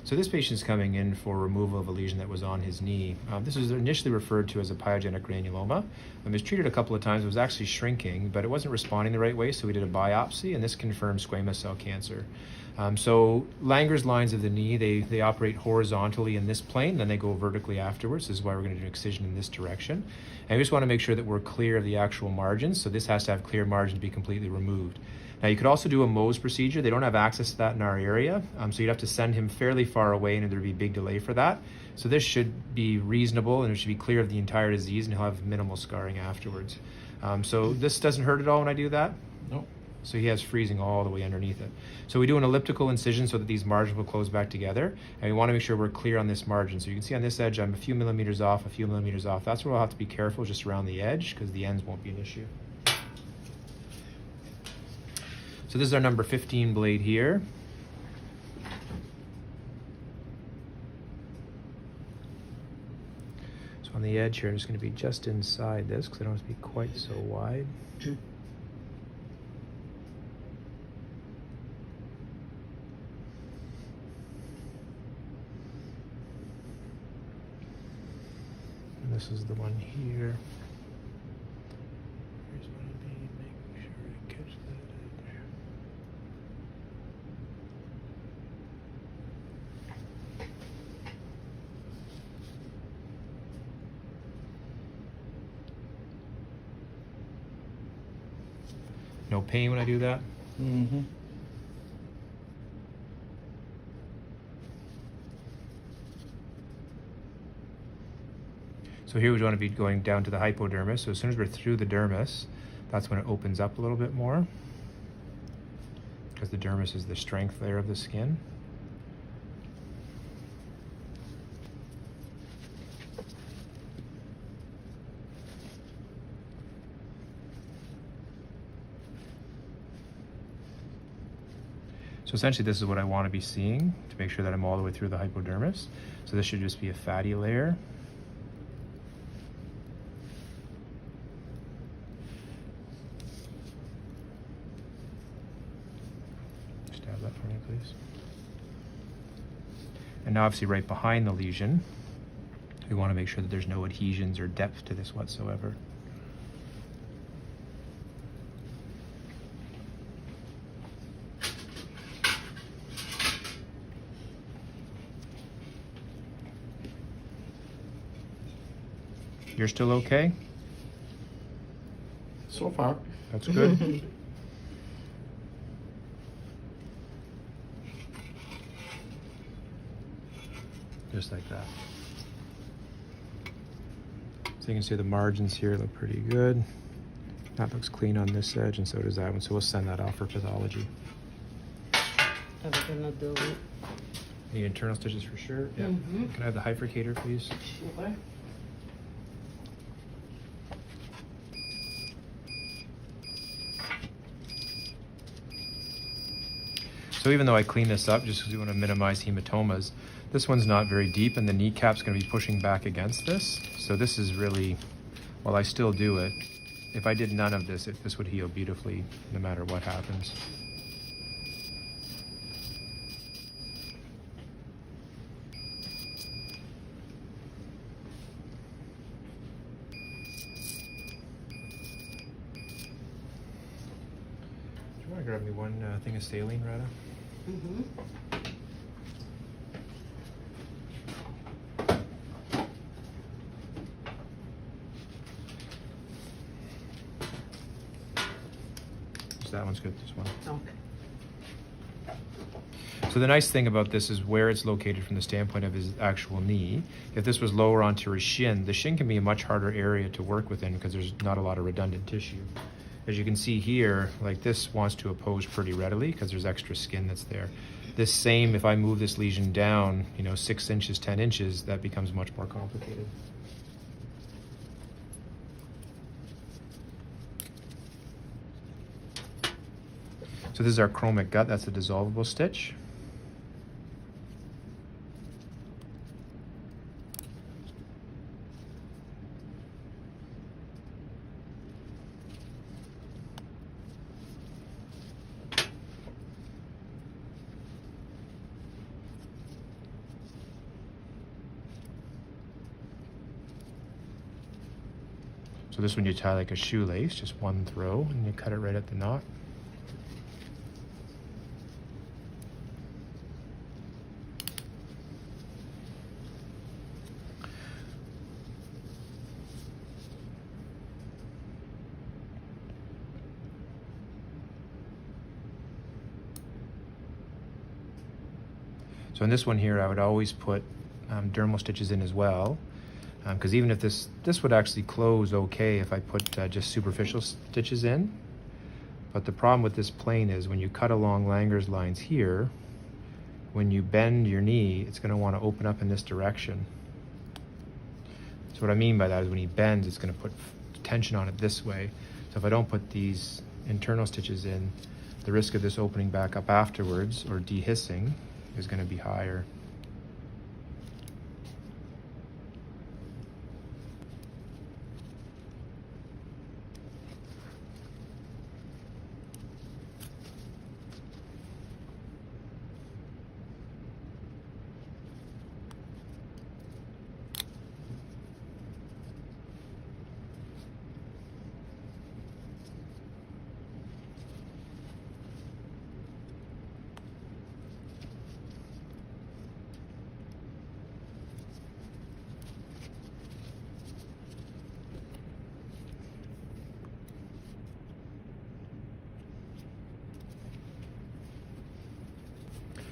So this patient's coming in for removal of a lesion that was on his knee. This was initially referred to as a pyogenic granuloma. It was treated a couple of times. It was actually shrinking, but it wasn't responding the right way, so we did a biopsy, and this confirmed squamous cell cancer. So Langer's lines of the knee, they operate horizontally in this plane, then they go vertically afterwards. This is why we're going to do an excision in this direction. And we just want to make sure that we're clear of the actual margins, so this has to have clear margin to be completely removed. Now you could also do a Mohs procedure. They don't have access to that in our area, so you'd have to send him fairly far away and there'd be a big delay for that. So this should be reasonable and it should be clear of the entire disease and he'll have minimal scarring afterwards. So this doesn't hurt at all when I do that? No. So he has freezing all the way underneath it. So we do an elliptical incision so that these margins will close back together, and we want to make sure we're clear on this margin. So you can see on this edge I'm a few millimeters off, a few millimeters off. That's where we'll have to be careful, just around the edge, because the ends won't be an issue. So this is our number 15 blade here. So on the edge here, I'm just going to be just inside this because I don't want it to be quite so wide. And this is the one here. Here's what I need, making sure I catch that edge. No pain when I do that? Mm-hmm. So here we want to be going down to the hypodermis. So as soon as we're through the dermis, that's when it opens up a little bit more, because the dermis is the strength layer of the skin. So essentially this is what I want to be seeing to make sure that I'm all the way through the hypodermis. So this should just be a fatty layer. Just have that for me, please. And now obviously right behind the lesion, we want to make sure that there's no adhesions or depth to this whatsoever. You're still okay? So far. That's good. Just like that. So you can see the margins here look pretty good. That looks clean on this edge, and so does that one. So we'll send that off for pathology. I'm gonna do it. Need internal stitches for sure? Yeah. Mm-hmm. Can I have the bifurcator, please? Sure. So even though I clean this up, just because we want to minimize hematomas, this one's not very deep and the kneecap's going to be pushing back against this. So this is really, while I still do it, if I did none of this, this would heal beautifully no matter what happens. Do you want to grab me one thing of saline, Rada? Mm-hmm. Just that one's good, this one. Okay. So the nice thing about this is where it's located from the standpoint of his actual knee. If this was lower onto his shin, the shin can be a much harder area to work within because there's not a lot of redundant tissue. As you can see here, like this wants to oppose pretty readily because there's extra skin that's there. This same, if I move this lesion down, 6 inches, 10 inches, that becomes much more complicated. So this is our chromic gut, that's a dissolvable stitch. So this one you tie like a shoelace, just one throw, and you cut it right at the knot. So in this one here, I would always put dermal stitches in as well, because even if this would actually close okay if I put just superficial stitches in. But the problem with this plane is when you cut along Langer's lines here, when you bend your knee, it's going to want to open up in this direction. So what I mean by that is when he bends, it's going to put tension on it this way. So if I don't put these internal stitches in, the risk of this opening back up afterwards or dehissing is going to be higher.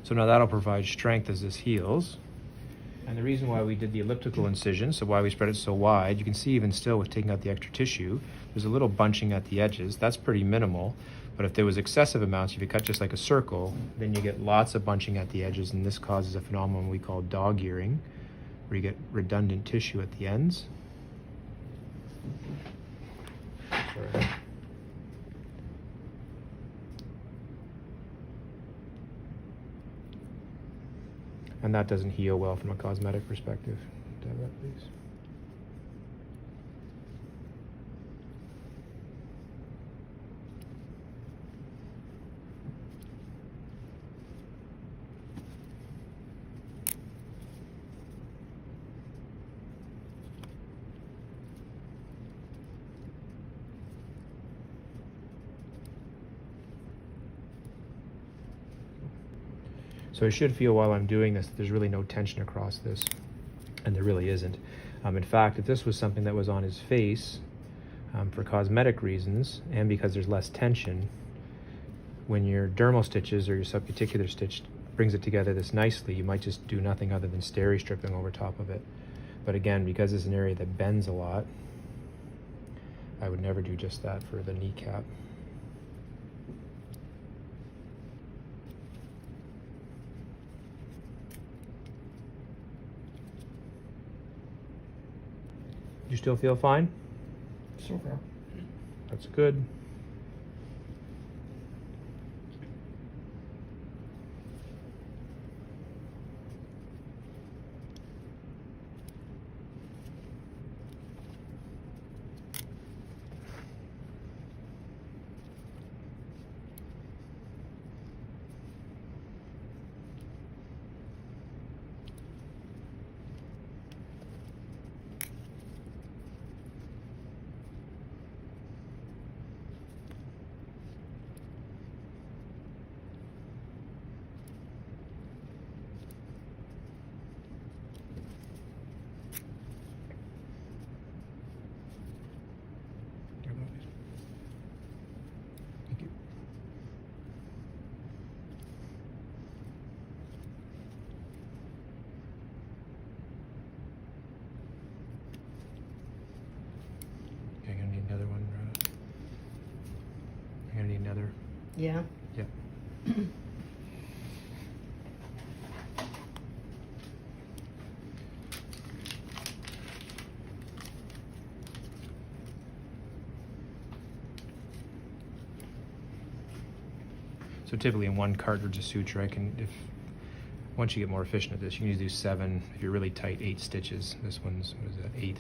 So now that'll provide strength as this heals. And the reason why we did the elliptical incision, so why we spread it so wide, you can see even still with taking out the extra tissue, there's a little bunching at the edges. That's pretty minimal. But if there was excessive amounts, if you cut just like a circle, then you get lots of bunching at the edges, and this causes a phenomenon we call dog earing, where you get redundant tissue at the ends. Sorry. And that doesn't heal well from a cosmetic perspective. Dab that, please. So I should feel while I'm doing this, there's really no tension across this, and there really isn't. In fact, if this was something that was on his face for cosmetic reasons, and because there's less tension, when your dermal stitches or your subcuticular stitch brings it together this nicely, you might just do nothing other than steri stripping over top of it. But again, because it's an area that bends a lot, I would never do just that for the kneecap. You still feel fine? So far. That's good. Thank you. Okay, I'm gonna need another one. I'm gonna need another. Yeah. Yeah. So typically in one cartridge of suture, once you get more efficient at this, you can usually do 7, if you're really tight, 8 stitches. This one's, what is that, 8.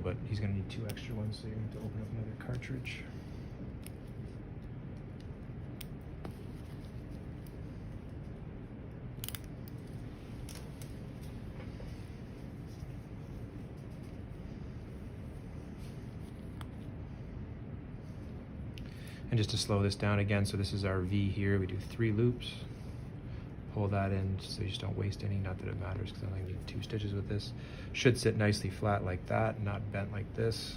But he's gonna need 2 extra ones, so you're gonna have to open up another cartridge. And just to slow this down again, so this is our V here, we do 3 loops. Pull that in so you just don't waste any, not that it matters because I only need 2 stitches with this. Should sit nicely flat like that, not bent like this.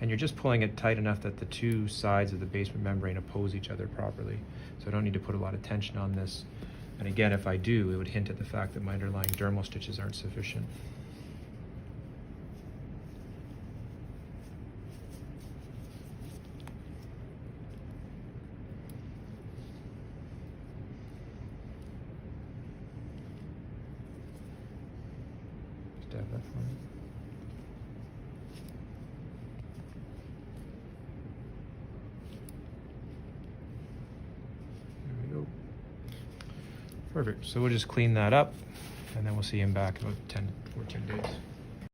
And you're just pulling it tight enough that the 2 sides of the basement membrane oppose each other properly. So I don't need to put a lot of tension on this. And again, if I do, it would hint at the fact that my underlying dermal stitches aren't sufficient. Stab that for me. There we go. Perfect. So we'll just clean that up, and then we'll see him back in about 10 to 14 days.